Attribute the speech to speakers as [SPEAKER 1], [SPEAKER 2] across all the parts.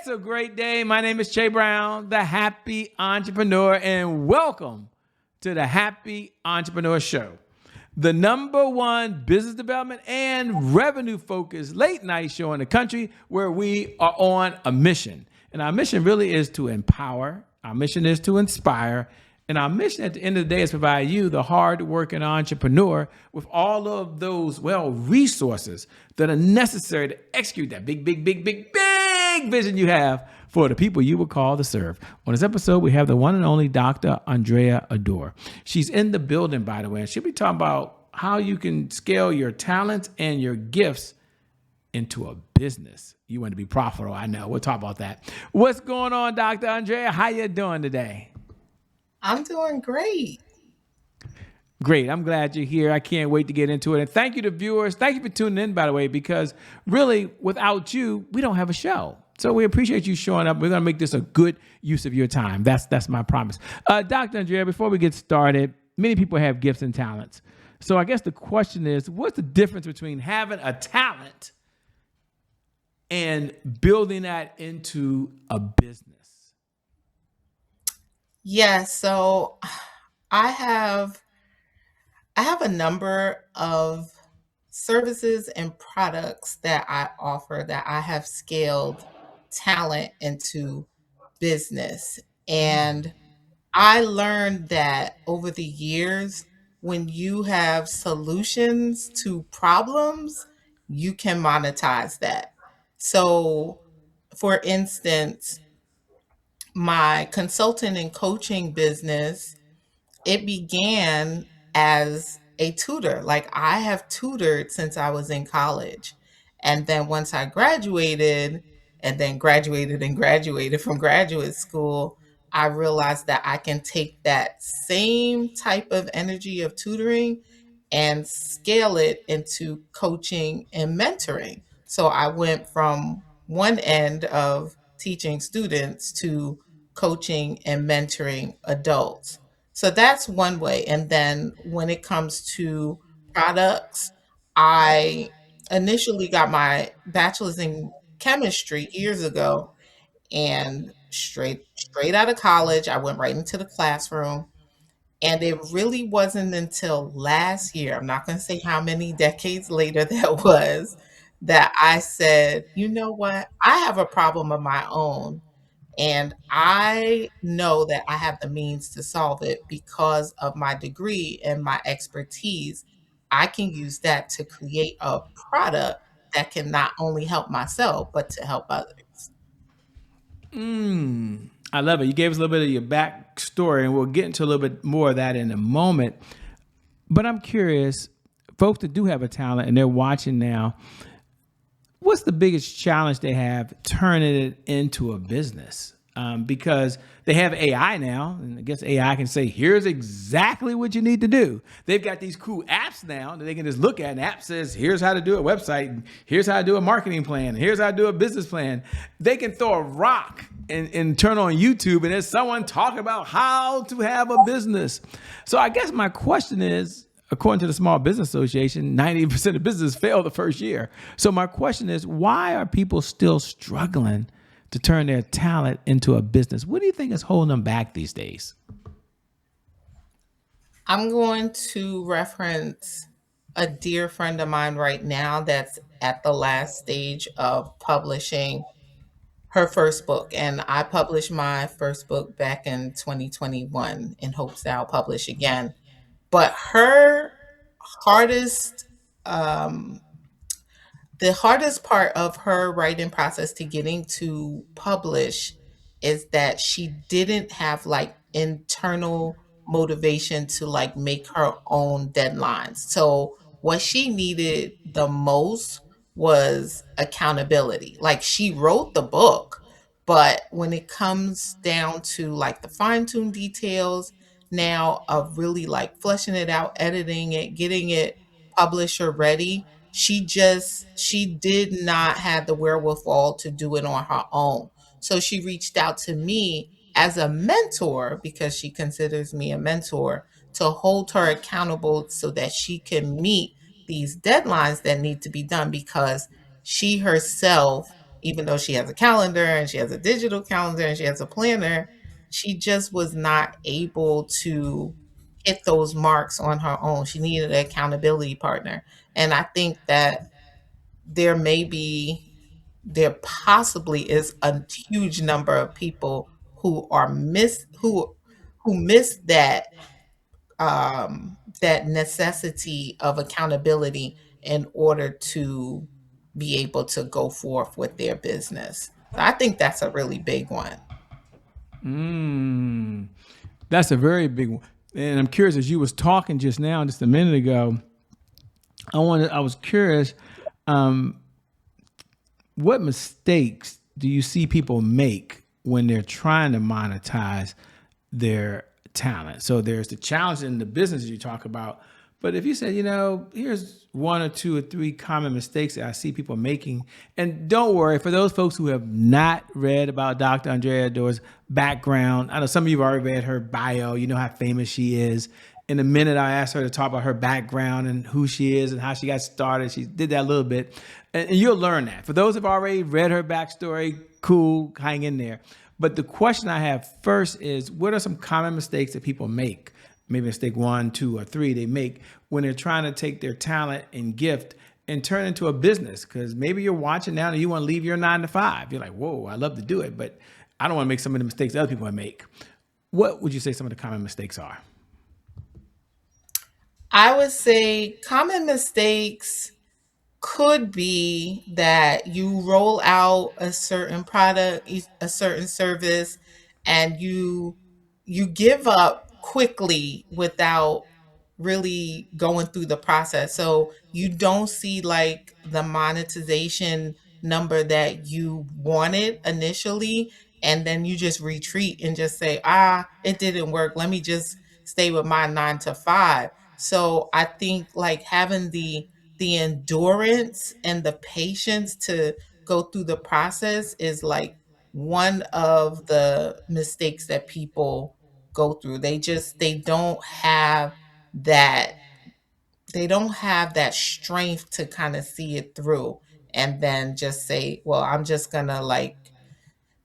[SPEAKER 1] It's a great day. My name is Che Brown, the Happy Entrepreneur, and welcome to the Happy Entrepreneur Show, the number one business development and revenue focused late night show in the country where we are on a mission. And our mission really is to empower, our mission is to inspire, and our mission at the end of the day is to provide you, the hard-working entrepreneur, with all of those, resources that are necessary to execute that big vision you have for the people you will call to serve. On this episode, we have the one and only Dr. Andrea Adore. She's in the building, by the way, and she'll be talking about how you can scale your talents and your gifts into a business. You want to be profitable, I know. We'll talk about that. What's going on, Dr. Andrea? How you doing today?
[SPEAKER 2] I'm doing great.
[SPEAKER 1] Great. I'm glad you're here. I can't wait to get into it. And thank you to viewers. Thank you for tuning in, by the way, because really, without you, we don't have a show. So we appreciate you showing up. We're going to make this a good use of your time. That's my promise. Dr. Andrea, before we get started, many people have gifts and talents. So I guess the question is, what's the difference between having a talent and building that into a business?
[SPEAKER 2] Yes, so I have I have a number of services and products that I offer that I have scaled talent into business. And I learned that over the years, when you have solutions to problems, you can monetize that. So, for instance, my consulting and coaching business, it began as a tutor. Like I have tutored since I was in college. And then once I graduated and then graduated and graduated from graduate school, I realized that I can take that same type of energy of tutoring and scale it into coaching and mentoring. So I went from one end of teaching students to coaching and mentoring adults. So that's one way. And then when it comes to products, I initially got my bachelor's in chemistry years ago, and straight out of college, I went right into the classroom. And it really wasn't until last year, I'm not going to say how many decades later that was, that I said, you know what? I have a problem of my own. And I know that I have the means to solve it because of my degree and my expertise. I can use that to create a product that can not only help myself, but to help others.
[SPEAKER 1] I love it. You gave us a little bit of your backstory, and we'll get into a little bit more of that in a moment. But I'm curious, folks that do have a talent and they're watching now, what's the biggest challenge they have turning it into a business? Because they have AI now, and I guess AI can say, here's exactly what you need to do. They've got these cool apps now that they can just look at. An app says, here's how to do a website, and here's how to do a marketing plan, and here's how to do a business plan. They can throw a rock and turn on YouTube, and there's someone talking about how to have a business. So I guess my question is, according to the Small Business Association, 90% of businesses fail the first year. So my question is, why are people still struggling to turn their talent into a business? What do you think is holding them back these days?
[SPEAKER 2] I'm going to reference a dear friend of mine right now that's at the last stage of publishing her first book. And I published my first book back in 2021 in hopes that I'll publish again. But her hardest, um, the hardest part of her writing process to getting to publish is that she didn't have like internal motivation to like make her own deadlines. So what she needed the most was accountability. Like she wrote the book, but when it comes down to like the fine-tuned details now of really like fleshing it out, editing it, getting it publisher ready, she did not have the wherewithal to do it on her own. So she reached out to me as a mentor because she considers me a mentor to hold her accountable so that she can meet these deadlines that need to be done because she herself even though she has a calendar and she has a digital calendar and she has a planner, she just was not able to hit those marks on her own. She needed an accountability partner. And I think that there may be there possibly is a huge number of people who are who miss that necessity of accountability in order to be able to go forth with their business. So I think that's a really big one.
[SPEAKER 1] Mm, that's a very big one. And I'm curious, as you was talking just now, just a minute ago, I was curious, um, what mistakes do you see people make when they're trying to monetize their talent? So there's the challenge in the business you talk about, but if you said, here's one or two or three common mistakes that I see people making, and don't worry, for those folks who have not read about Dr. Andrea Adore's background, I know some of you have already read her bio, you know how famous she is. In a minute, I asked her to talk about her background and who she is and how she got started. She did that a little bit, and you'll learn that. For those who've already read her backstory, cool, hang in there. But the question I have first is, what are some common mistakes that people make? Maybe mistake one, two, or three they make when they're trying to take their talent and gift and turn it into a business. Because maybe you're watching now and you want to leave your 9 to 5. You're like, whoa, I love to do it, but I don't want to make some of the mistakes other people make. What would you say some of the common mistakes are?
[SPEAKER 2] I would say common mistakes could be that you roll out a certain product, a certain service, and you give up quickly without really going through the process. So you don't see like the monetization number that you wanted initially, and then you just retreat and just say, it didn't work. Let me just stay with my 9 to 5. So I think like having the endurance and the patience to go through the process is like one of the mistakes that people go through. They don't have that strength to kind of see it through and then just say, well, I'm just going to like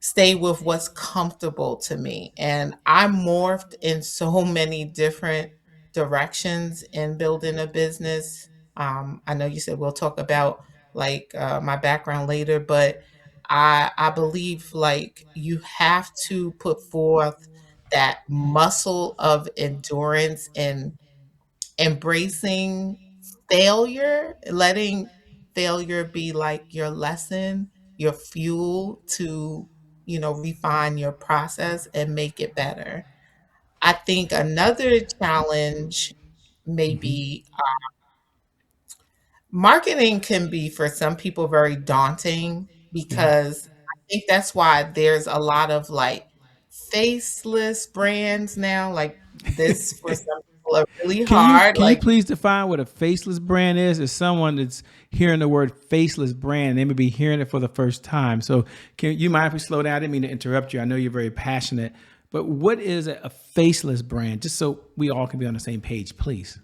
[SPEAKER 2] stay with what's comfortable to me. And I morphed in so many different directions in building a business. I know you said we'll talk about like my background later, but I believe like you have to put forth that muscle of endurance and embracing failure, letting failure be like your lesson, your fuel to, refine your process and make it better. I think another challenge may
[SPEAKER 1] Mm-hmm.
[SPEAKER 2] be marketing can be for some people very daunting
[SPEAKER 1] Yeah.
[SPEAKER 2] because I think that's why there's a lot of like faceless brands now. Like this for some people are really
[SPEAKER 1] Can you
[SPEAKER 2] hard.
[SPEAKER 1] can you
[SPEAKER 2] Like
[SPEAKER 1] please define what a faceless brand is? As someone that's hearing the word faceless brand, they may be hearing it for the first time. So can you mind if we slow down? I didn't mean to interrupt you. I know you're very passionate, but what is a faceless brand? Just so we all can be on the same page, please.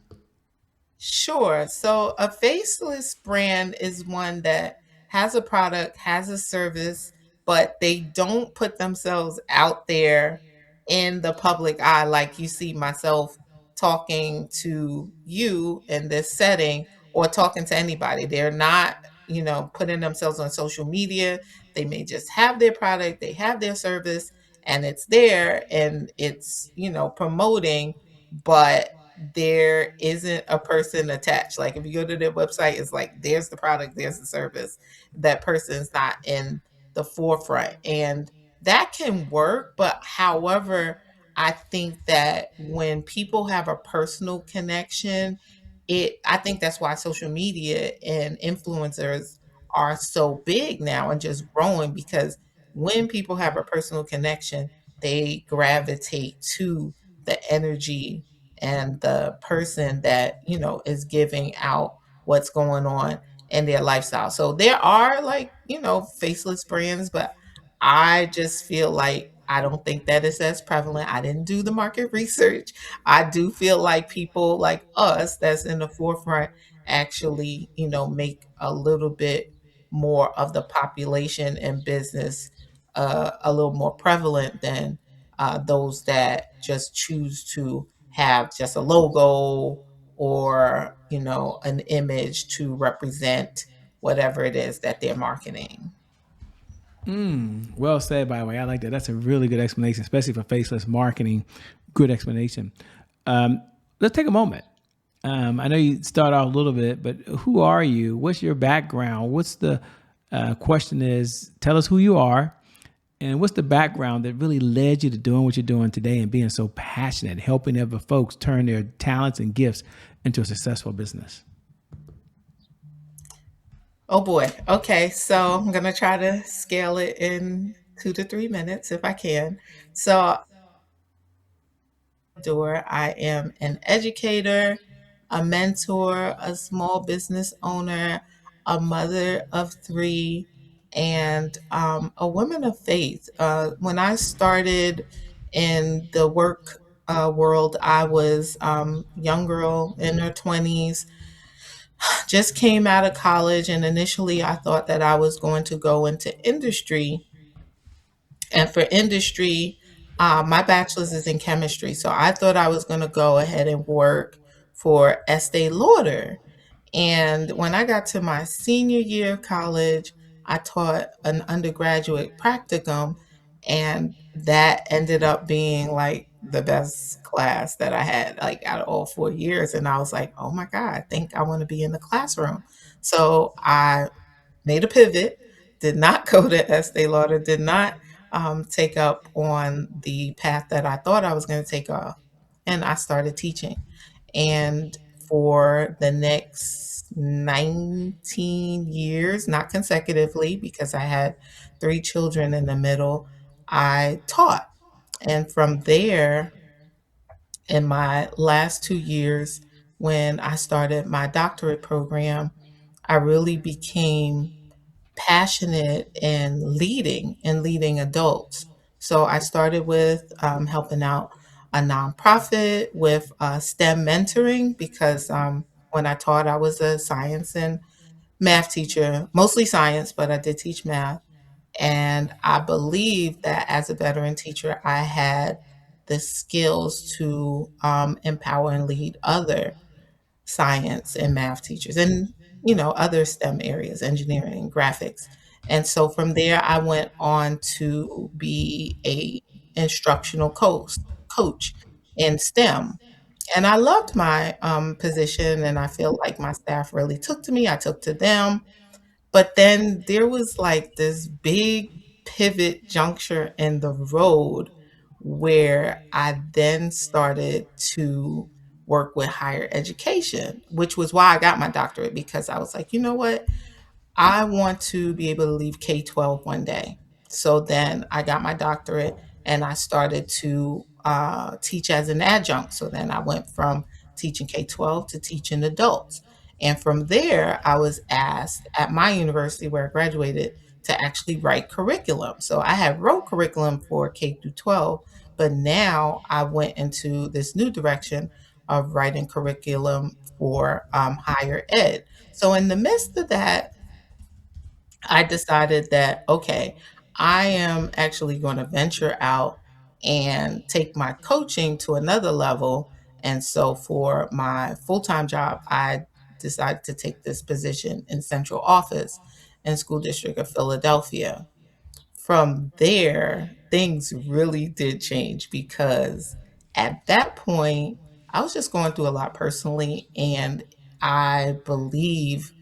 [SPEAKER 2] sure. So a faceless brand is one that has a product, has a service, but they don't put themselves out there in the public eye like you see myself talking to you in this setting or talking to anybody. They're not, putting themselves on social media. They may just have their product, they have their service, and it's there and it's, promoting, but there isn't a person attached. Like if you go to their website, it's like there's the product, there's the service. That person's not in the forefront. And that can work, but however, I think that when people have a personal connection, I think that's why social media and influencers are so big now and just growing because when people have a personal connection, they gravitate to the energy and the person that, is giving out what's going on in their lifestyle. So there are like, faceless brands, but I just feel like I don't think that is as prevalent. I didn't do the market research. I do feel like people like us that's in the forefront actually, make a little bit more of the population and business a little more prevalent than those that just choose to have just a logo or an image to represent whatever it is that they're marketing.
[SPEAKER 1] Well said, by the way. I like that. That's a really good explanation, especially for faceless marketing. Good explanation. Let's take a moment. I know you start off a little bit, but who are you? What's your background? What's the question is, tell us who you are and what's the background that really led you to doing what you're doing today and being so passionate, helping other folks turn their talents and gifts into a successful business?
[SPEAKER 2] Oh boy. Okay, so I'm gonna try to scale it in 2 to 3 minutes if I can. So Adore. I am an educator, a mentor, a small business owner, a mother of three, and a woman of faith. When I started in the work world, I was young girl in her 20s, just came out of college, and initially I thought that I was going to go into industry, and for industry, my bachelor's is in chemistry. So I thought I was going to go ahead and work for Estee Lauder. And when I got to my senior year of college, I taught an undergraduate practicum, and that ended up being like the best class that I had, like out of all 4 years. And I was like, oh my God, I think I want to be in the classroom. So I made a pivot, did not go to Estee Lauder, did not take up on the path that I thought I was going to take off. And I started teaching. And for the next 19 years, not consecutively, because I had three children in the middle, I taught. And from there, in my last 2 years, when I started my doctorate program, I really became passionate in leading adults. So I started with helping out a nonprofit with STEM mentoring because when I taught, I was a science and math teacher, mostly science, but I did teach math. And I believe that as a veteran teacher, I had the skills to empower and lead other science and math teachers and other STEM areas, engineering, graphics. And so from there I went on to be a instructional coach in STEM. And I loved my position, and I feel like my staff really took to me. I took to them. But then there was like this big pivot juncture in the road where I then started to work with higher education, which was why I got my doctorate, because I was like, you know what? I want to be able to leave K-12 one day. So then I got my doctorate and I started to teach as an adjunct. So then I went from teaching K-12 to teaching adults. And from there, I was asked at my university where I graduated to actually write curriculum. So I had wrote curriculum for K through 12, but now I went into this new direction of writing curriculum for higher ed. So in the midst of that, I decided that, okay, I am actually going to venture out and take my coaching to another level. And so for my full time job, I decided to take this position in central office in school district of Philadelphia. From there, things really did change because at that point, I was just going through a lot personally. And I believe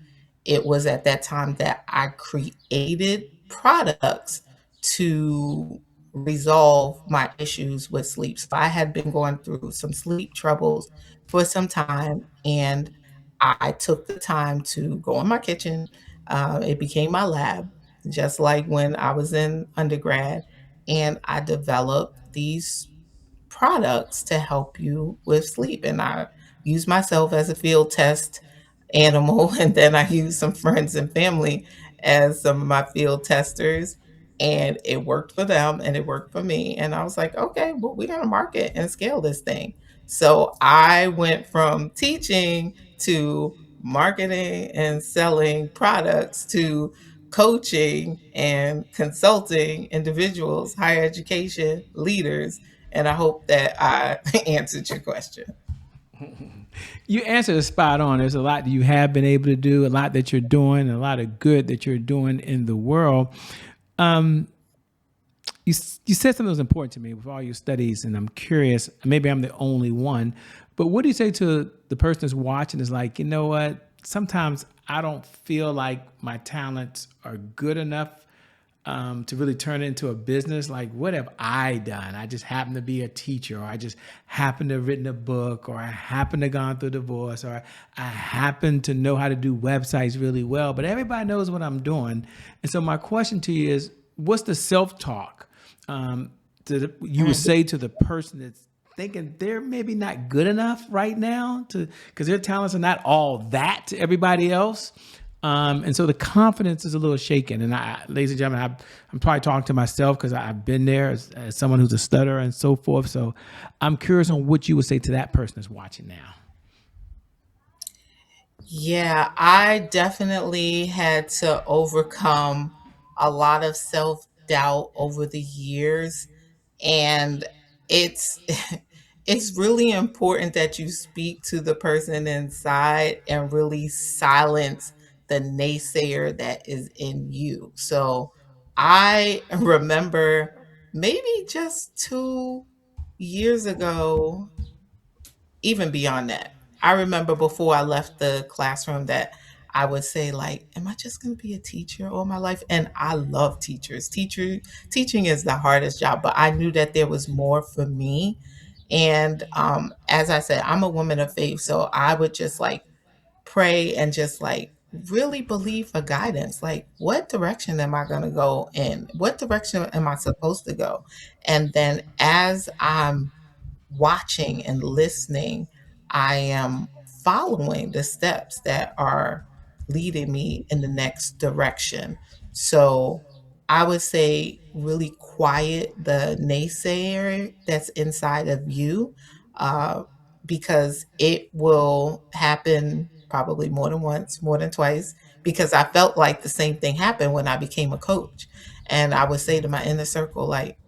[SPEAKER 2] it was at that time that I created products to resolve my issues with sleep. So I had been going through some sleep troubles for some time, and I took the time to go in my kitchen. It became my lab, just like when I was in undergrad, and I developed these products to help you with sleep. And I use myself as a field test animal, and then I use some friends and family as some of my field testers. And it worked for them and it worked for me. And I was like, okay, well, we're going to market and scale this thing. So I went from teaching to marketing and selling products to coaching and consulting individuals, higher education leaders. And I hope that I answered your question.
[SPEAKER 1] You answered it spot on. There's a lot that you have been able to do, a lot that you're doing, a lot of good that you're doing in the world. You said something that was important to me with all your studies, and I'm curious, maybe I'm the only one, but what do you say to the person that's watching is like, you know what, sometimes I don't feel like my talents are good enough to really turn it into a business. Like, what have I done? I just happen to be a teacher, or I just happen to have written a book, or I happen to have gone through divorce, or I happen to know how to do websites really well, but everybody knows what I'm doing. And so my question to you is, what's the self-talk you would say to the person that's thinking they're maybe not good enough right now because their talents are not all that to everybody else? And so the confidence is a little shaken. And ladies and gentlemen, I'm probably talking to myself because I've been there as someone who's a stutterer and so forth. So I'm curious on what you would say to that person that's watching now.
[SPEAKER 2] Yeah, I definitely had to overcome a lot of self-doubt over the years. And it's it's really important that you speak to the person inside and really silence the naysayer that is in you. So I remember maybe just 2 years ago, even beyond that. I remember before I left the classroom that I would say like, am I just going to be a teacher all my life? And I love teachers. Teaching is the hardest job, but I knew that there was more for me. And as I said, I'm a woman of faith, so I would just like pray and just like really believe for guidance. Like, what direction am I going to go in? What direction am I supposed to go? And then as I'm watching and listening, I am following the steps that are leading me in the next direction. So I would say really quiet the naysayer that's inside of you, uh, because it will happen probably more than once, more than twice, because I felt like the same thing happened when I became a coach. And I would say to my inner circle, like,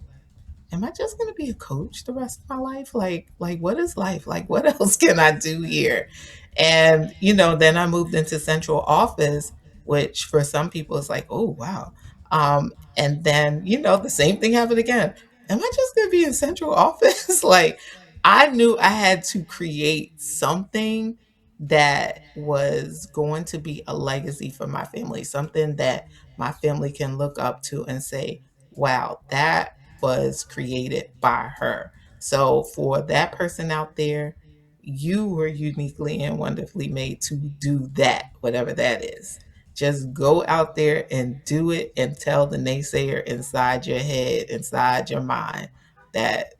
[SPEAKER 2] am I just going to be a coach the rest of my life? Like what is life? Like what else can I do here? And then I moved into central office, which for some people is like, oh wow. And then the same thing happened again. Am I just going to be in central office? Like I knew I had to create something that was going to be a legacy for my family, something that my family can look up to and say, wow, that was created by her. So for that person out there, you were uniquely and wonderfully made to do that, whatever that is. Just go out there and do it and tell the naysayer inside your head, inside your mind that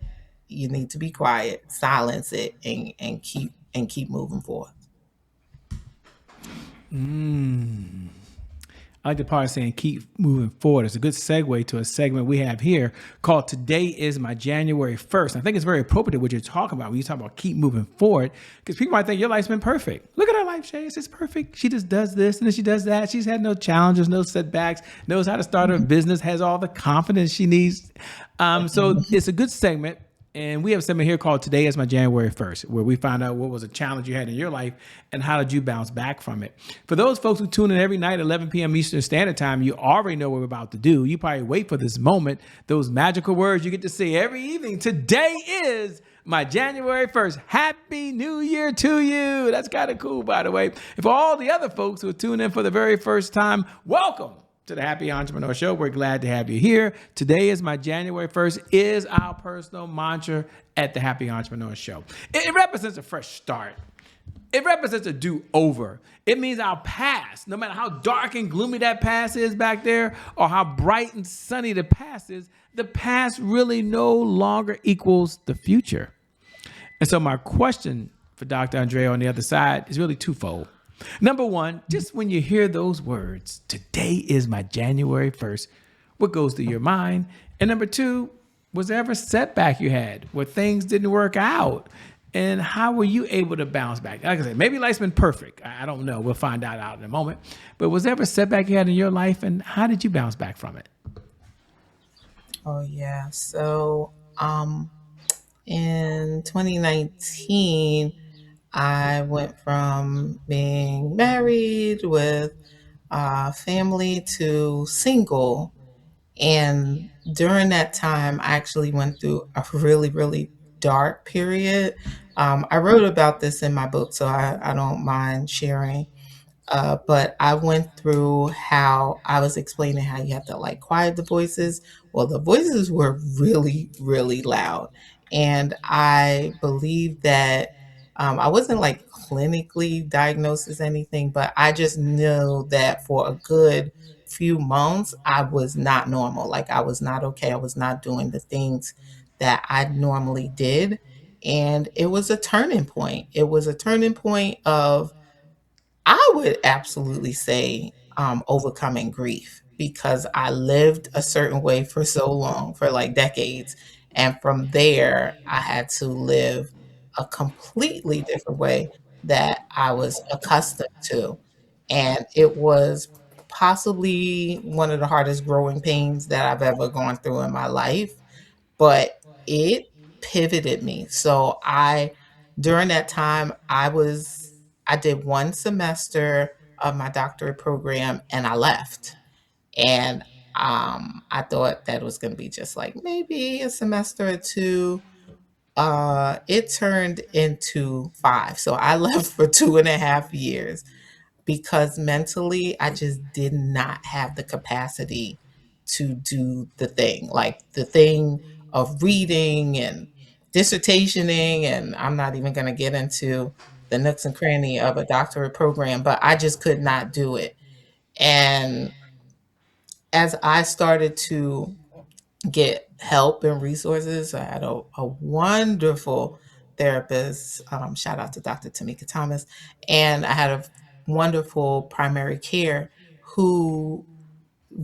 [SPEAKER 2] you need to be quiet, silence it, and keep moving forward.
[SPEAKER 1] I like the part saying keep moving forward. It's a good segue to a segment we have here called Today is My January 1st. I think it's very appropriate what you're talking about when you talk about keep moving forward, because people might think your life's been perfect. Look at her life, Shay. It's perfect. She just does this and then she does that. She's had no challenges, no setbacks, knows how to start her business, has all the confidence she needs. So it's a good segment. And we have a segment here called Today is My January 1st, where we find out what was a challenge you had in your life and how did you bounce back from it. For those folks who tune in every night at 11 p.m. Eastern Standard Time, you already know what we're about to do. You probably wait for this moment, those magical words you get to say every evening. Today is my January 1st. Happy New Year to you. That's kind of cool, by the way. And for all the other folks who are tuning in for the very first time, welcome to the Happy Entrepreneur Show. We're glad to have you here. Today is my January 1st is our personal mantra at the Happy Entrepreneur Show. It represents a fresh start. It represents a do-over. It means our past, no matter how dark and gloomy that past is back there or how bright and sunny the past is, the past really no longer equals the future. And so my question for Dr. Andrea on the other side is really twofold. Number one, just when you hear those words, today is my January 1st, what goes through your mind? And number two, was there ever a setback you had where things didn't work out? And how were you able to bounce back? Like I said, maybe life's been perfect. I don't know. We'll find out in a moment. But was there ever a setback you had in your life, and how did you bounce back from it?
[SPEAKER 2] Oh yeah. So in 2019, I went from being married with a family to single. And during that time, I actually went through a really, really dark period. I wrote about this in my book, so I don't mind sharing. But I went through how I was explaining how you have to like quiet the voices. Well, the voices were really, really loud. And I believe that I wasn't like clinically diagnosed as anything, but I just knew that for a good few months, I was not normal. Like I was not okay. I was not doing the things that I normally did. And it was a turning point. It was a turning point of I would absolutely say, overcoming grief because I lived a certain way for so long, for like decades. And from there, I had to live a completely different way that I was accustomed to. And it was possibly one of the hardest growing pains that I've ever gone through in my life, but it pivoted me. So I during that time I did 1 semester of my doctorate program and I left. And I thought that was going to be just like maybe a semester or 2. It turned into 5. So I left for 2.5 years because mentally I just did not have the capacity to do the thing, like the thing of reading and dissertationing. And I'm not even going to get into the nooks and cranny of a doctorate program, but I just could not do it. And as I started to get help and resources, I had a wonderful therapist. Shout out to Dr. Tamika Thomas. And I had a wonderful primary care who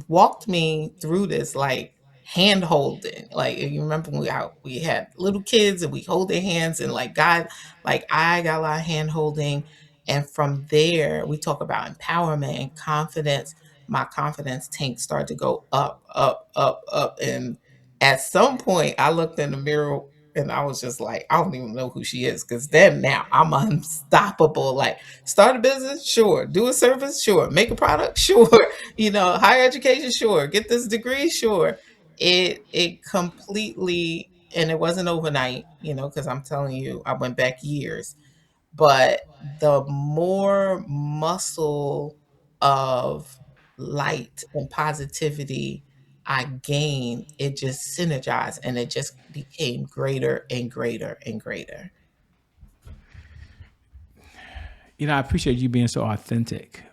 [SPEAKER 2] walked me through this like hand holding. Like if you remember when we had little kids and we hold their hands and like God, like I got a lot of hand holding. And from there, we talk about empowerment and confidence. My confidence tank started to go up, up, up, up. And at some point, I looked in the mirror and I was just like, I don't even know who she is. Cause then now I'm unstoppable. Like, start a business, sure. Do a service, sure. Make a product, sure. Higher education, sure. Get this degree, sure. It completely, and it wasn't overnight, because I'm telling you, I went back years. But the more muscle of light and positivity I gained, it just synergized and it just became greater and greater and greater.
[SPEAKER 1] I appreciate you being so authentic.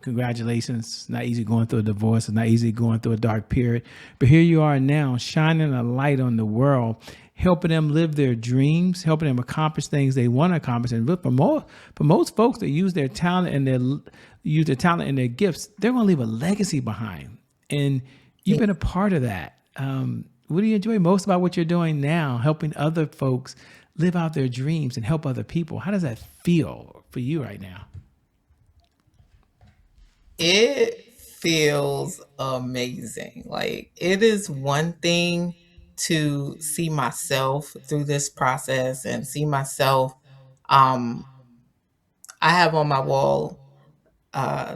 [SPEAKER 1] Congratulations. It's not easy going through a divorce. It's not easy going through a dark period. But here you are now, shining a light on the world, helping them live their dreams, helping them accomplish things they want to accomplish. And for most folks that use their talent and their gifts, they're going to leave a legacy behind. And you've been a part of that. What do you enjoy most about what you're doing now, helping other folks live out their dreams and help other people? How does that feel for you right now?
[SPEAKER 2] It feels amazing. Like, it is one thing to see myself through this process and see myself. Um, I have on my wall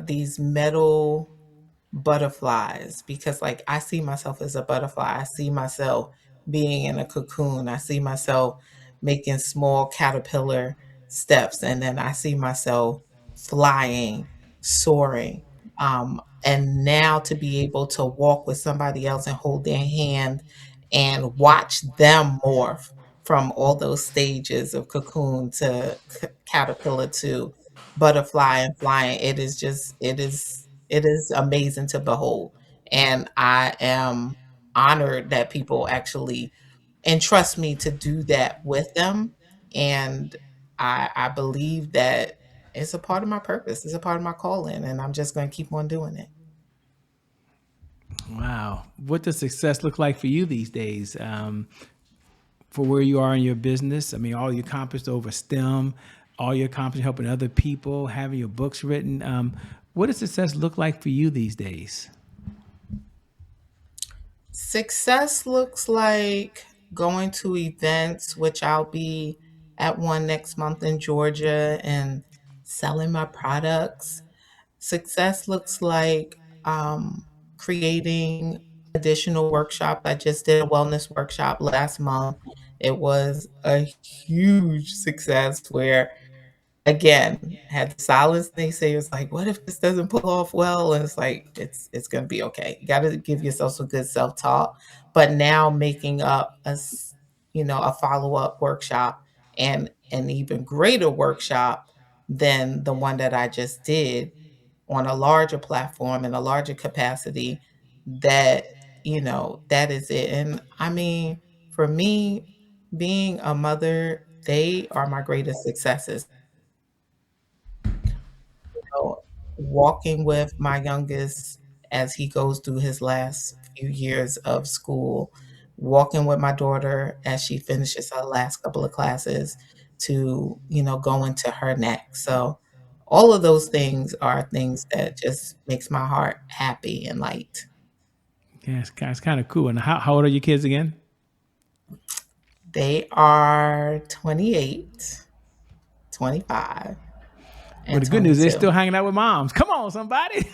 [SPEAKER 2] these metal butterflies because like I see myself as a butterfly. I see myself being in a cocoon. I see myself making small caterpillar steps and then I see myself flying, soaring. And now to be able to walk with somebody else and hold their hand and watch them morph from all those stages of cocoon to caterpillar to butterfly and flying, it is amazing to behold. And I am honored that people actually entrust me to do that with them. And I believe that it's a part of my purpose, it's a part of my calling, and I'm just going to keep on doing it.
[SPEAKER 1] Wow. What does success look like for you these days? for where you are in your business? I mean, all you accomplished over STEM, all you accomplished helping other people, having your books written. What does success look like for you these days?
[SPEAKER 2] Success looks like going to events, which I'll be at one next month in Georgia and selling my products. Success looks like creating additional workshops. I just did a wellness workshop last month. It was a huge success where, again, had to silence naysayers like, what if this doesn't pull off well? And it's like, it's gonna be okay. You gotta give yourself some good self-talk. But now making up a follow-up workshop and an even greater workshop than the one that I just did on a larger platform and a larger capacity, that, that is it. And I mean, for me, being a mother, they are my greatest successes. Know, walking with my youngest as he goes through his last few years of school, walking with my daughter as she finishes her last couple of classes to, go into her next. So all of those things are things that just makes my heart happy and light.
[SPEAKER 1] Yeah, it's kind of cool. And how old are your kids again?
[SPEAKER 2] They are 28, 25,
[SPEAKER 1] Well,
[SPEAKER 2] and
[SPEAKER 1] the good news is they're still
[SPEAKER 2] 22.
[SPEAKER 1] hanging out with moms. Come on, somebody.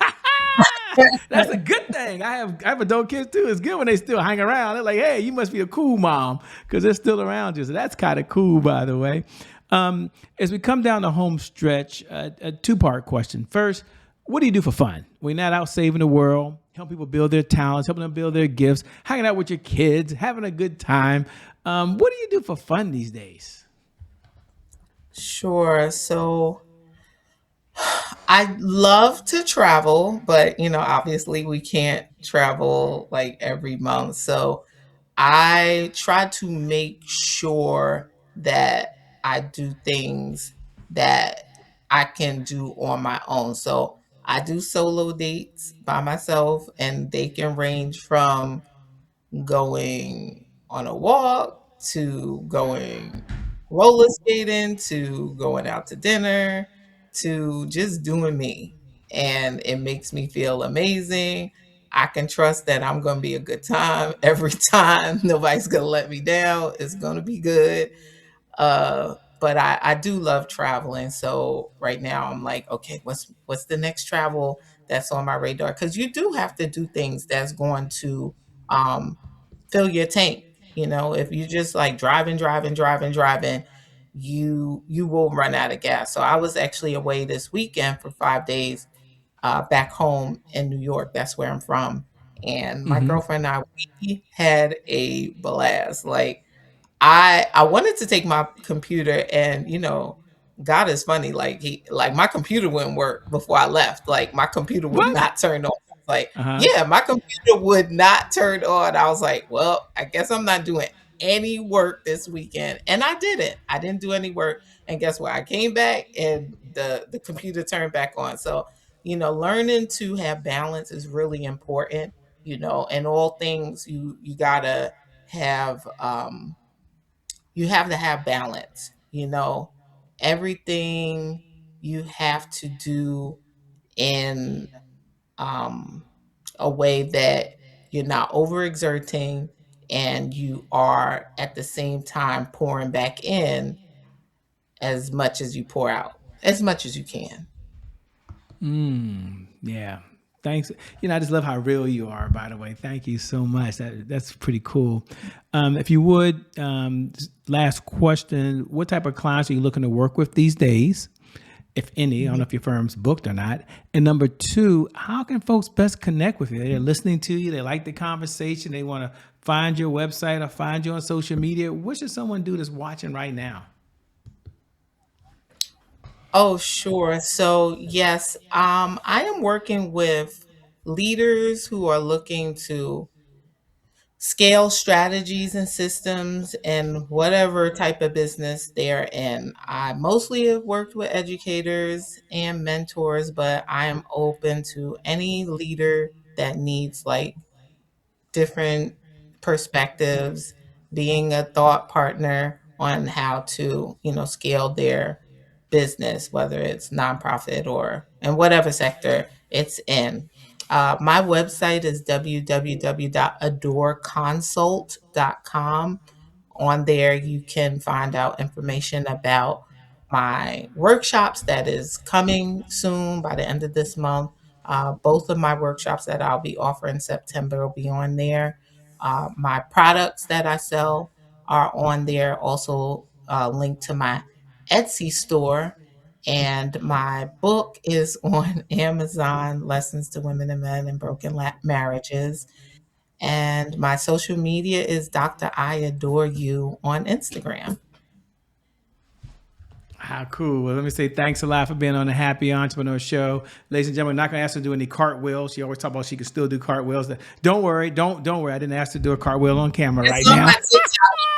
[SPEAKER 1] That's a good thing. I have adult kids too. It's good when they still hang around. They're like, hey, you must be a cool mom because they're still around you. So that's kind of cool, by the way. As we come down the home stretch, a two-part question. First, what do you do for fun? We're not out saving the world, helping people build their talents, helping them build their gifts, hanging out with your kids, having a good time. What do you do for fun these days?
[SPEAKER 2] Sure. So I love to travel, but obviously we can't travel like every month. So I try to make sure that I do things that I can do on my own. So I do solo dates by myself, and they can range from going on a walk to going roller skating to going out to dinner to just doing me. And it makes me feel amazing. I can trust that I'm going to be a good time every time. Nobody's going to let me down. It's going to be good. But I do love traveling. So right now I'm like, okay, what's the next travel that's on my radar? Because you do have to do things that's going to um, fill your tank. If you just like driving, driving, driving, driving, you will run out of gas. So I was actually away this weekend for 5 days back home in New York. That's where I'm from. And my
[SPEAKER 1] Mm-hmm.
[SPEAKER 2] girlfriend and I, we had a blast. Like I wanted to take my computer, and God is funny. Like my computer wouldn't work before I left. Like my computer would
[SPEAKER 1] What?
[SPEAKER 2] not turn on. I was like,
[SPEAKER 1] Uh huh.
[SPEAKER 2] yeah, my computer would not turn on. I was like, well, I guess I'm not doing any work this weekend. And I didn't. I didn't do any work. And guess what? I came back and the computer turned back on. So, learning to have balance is really important, and all things you gotta have you have to have balance. Everything you have to do in um, a way that you're not overexerting and you are at the same time pouring back in as much as you pour out, as much as you can.
[SPEAKER 1] Yeah. Thanks. I just love how real you are, by the way. Thank you so much. That's pretty cool. If you would, last question, what type of clients are you looking to work with these days, if any? I don't know if your firm's booked or not. And number two, how can folks best connect with you? They're listening to you. They like the conversation. They want to find your website or find you on social media. What should someone do that's watching right now?
[SPEAKER 2] Oh, sure. So, yes, I am working with leaders who are looking to scale strategies and systems in whatever type of business they're in. I mostly have worked with educators and mentors, but I am open to any leader that needs like different perspectives being a thought partner on how to, scale their business, whether it's nonprofit or in whatever sector it's in. My website is www.adoreconsult.com. On there, you can find out information about my workshops that is coming soon by the end of this month. Both of my workshops that I'll be offering in September will be on there. My products that I sell are on there, also linked to my Etsy store. And my book is on Amazon, Lessons to Women and Men in Broken Marriages. And my social media is Dr. I Adore You on Instagram.
[SPEAKER 1] How cool. Well, let me say thanks a lot for being on the Happy Entrepreneur Show. Ladies and gentlemen, I'm not going to ask her to do any cartwheels. She always talk about she can still do cartwheels. Don't worry. Don't worry. I didn't ask her to do a cartwheel on camera right
[SPEAKER 2] It's on
[SPEAKER 1] now.
[SPEAKER 2] my TikTok if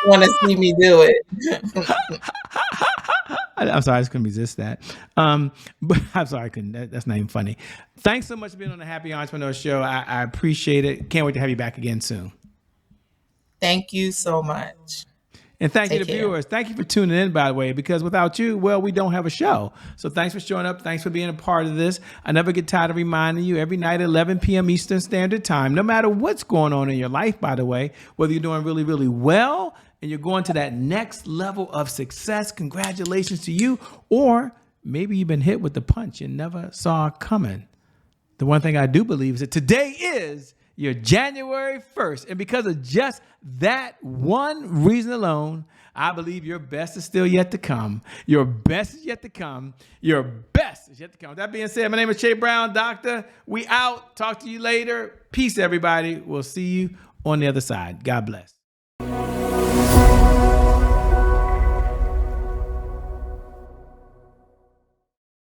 [SPEAKER 2] you want to see me do it.
[SPEAKER 1] I'm sorry, I just couldn't resist that. But I'm sorry, I couldn't. That's not even funny. Thanks so much for being on the Happy Entrepreneur Show. I appreciate it. Can't wait to have you back again soon.
[SPEAKER 2] Thank you so much.
[SPEAKER 1] And thank you
[SPEAKER 2] Take
[SPEAKER 1] to
[SPEAKER 2] care.
[SPEAKER 1] viewers. Thank you for tuning in, by the way, because without you, well, we don't have a show. So thanks for showing up. Thanks for being a part of this. I never get tired of reminding you every night at 11 p.m. Eastern Standard Time, no matter what's going on in your life, by the way, whether you're doing really, really well and you're going to that next level of success, congratulations to you. Or maybe you've been hit with the punch you never saw coming. The one thing I do believe is that today is your January 1st. And because of just that one reason alone, I believe your best is still yet to come. Your best is yet to come. Your best is yet to come. With that being said, my name is Che Brown, Doctor. We out. Talk to you later. Peace, everybody. We'll see you on the other side. God bless.